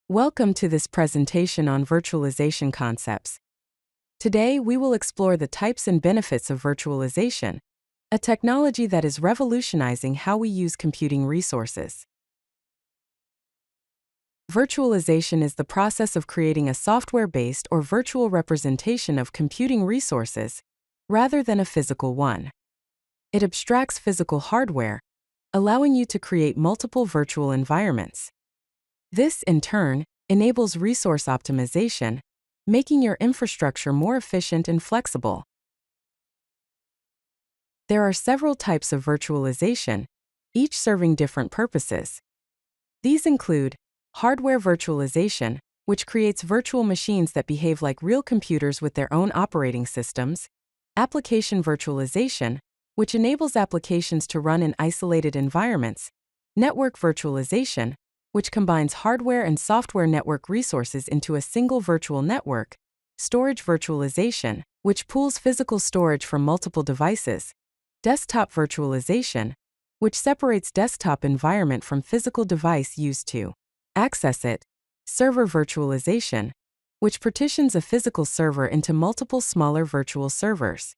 Welcome to this presentation on virtualization concepts. Today, we will explore the types and benefits of virtualization, a technology that is revolutionizing how we use computing resources. Virtualization is the process of creating a software-based or virtual representation of computing resources, rather than a physical one. It abstracts physical hardware, allowing you to create multiple virtual environments. This, in turn, enables resource optimization, making your infrastructure more efficient and flexible. There are several types of virtualization, each serving different purposes. These include hardware virtualization, which creates virtual machines that behave like real computers with their own operating systems; application virtualization, which enables applications to run in isolated environments; network virtualization, which combines hardware and software network resources into a single virtual network; storage virtualization, which pools physical storage from multiple devices; desktop virtualization, which separates desktop environment from physical device used to access it; server virtualization, which partitions a physical server into multiple smaller virtual servers.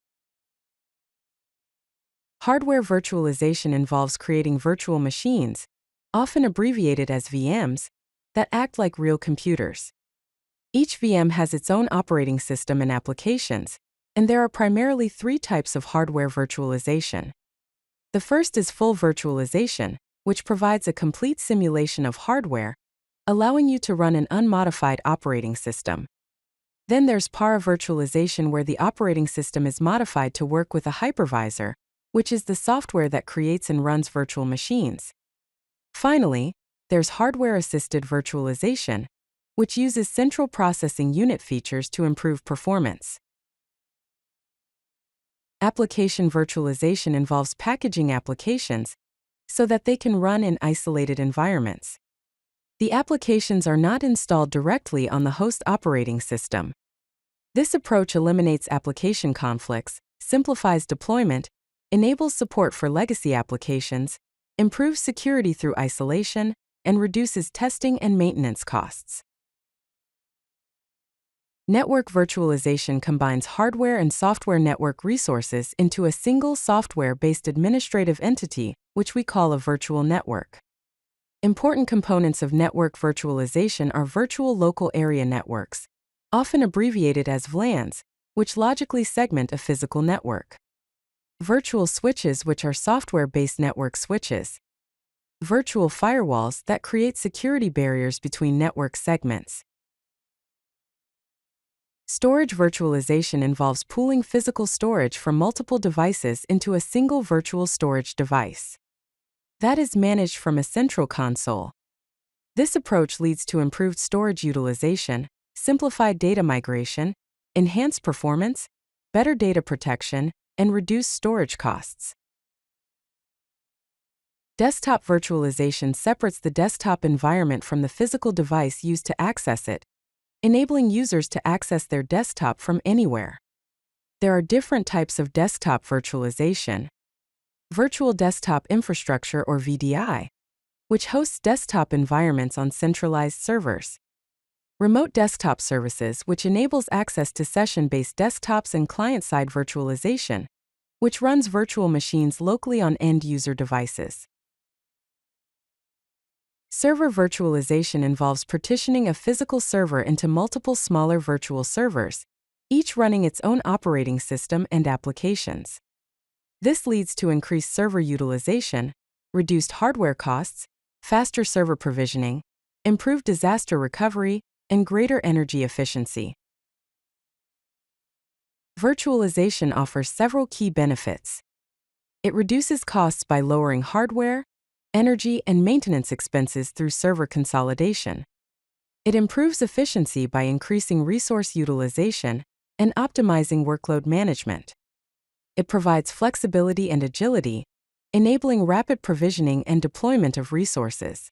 Hardware virtualization involves creating virtual machines, often abbreviated as VMs, that act like real computers. Each VM has its own operating system and applications, and there are primarily three types of hardware virtualization. The first is full virtualization, which provides a complete simulation of hardware, allowing you to run an unmodified operating system. Then there's para-virtualization, where the operating system is modified to work with a hypervisor, which is the software that creates and runs virtual machines. Finally, there's hardware-assisted virtualization, which uses central processing unit features to improve performance. Application virtualization involves packaging applications so that they can run in isolated environments. The applications are not installed directly on the host operating system. This approach eliminates application conflicts, simplifies deployment, enables support for legacy applications, improves security through isolation, and reduces testing and maintenance costs. Network virtualization combines hardware and software network resources into a single software-based administrative entity, which we call a virtual network. Important components of network virtualization are virtual local area networks, often abbreviated as VLANs, which logically segment a physical network; virtual switches, which are software-based network switches; virtual firewalls that create security barriers between network segments. Storage virtualization involves pooling physical storage from multiple devices into a single virtual storage device that is managed from a central console. This approach leads to improved storage utilization, simplified data migration, enhanced performance, better data protection, and reduced storage costs. Desktop virtualization separates the desktop environment from the physical device used to access it, enabling users to access their desktop from anywhere. There are different types of desktop virtualization. Virtual desktop infrastructure, or VDI, which hosts desktop environments on centralized servers. Remote desktop services, which enables access to session-based desktops; and client-side virtualization, which runs virtual machines locally on end-user devices. Server virtualization involves partitioning a physical server into multiple smaller virtual servers, each running its own operating system and applications. This leads to increased server utilization, reduced hardware costs, faster server provisioning, improved disaster recovery, and greater energy efficiency. Virtualization offers several key benefits. It reduces costs by lowering hardware, energy, and maintenance expenses through server consolidation. It improves efficiency by increasing resource utilization and optimizing workload management. It provides flexibility and agility, enabling rapid provisioning and deployment of resources.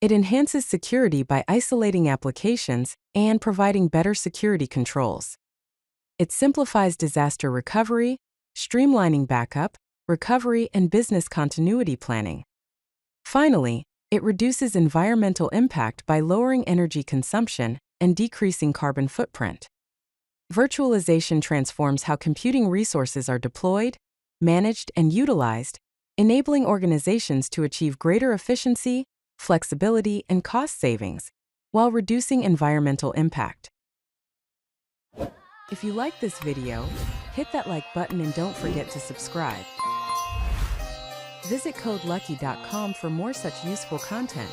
It enhances security by isolating applications and providing better security controls. It simplifies disaster recovery, streamlining backup, recovery, and business continuity planning. Finally, It reduces environmental impact by lowering energy consumption and decreasing carbon footprint. Virtualization transforms how computing resources are deployed, managed, and utilized, enabling organizations to achieve greater efficiency, flexibility, and cost savings, while reducing environmental impact. If you like this video, hit that like button and don't forget to subscribe. Visit codelucky.com for more such useful content.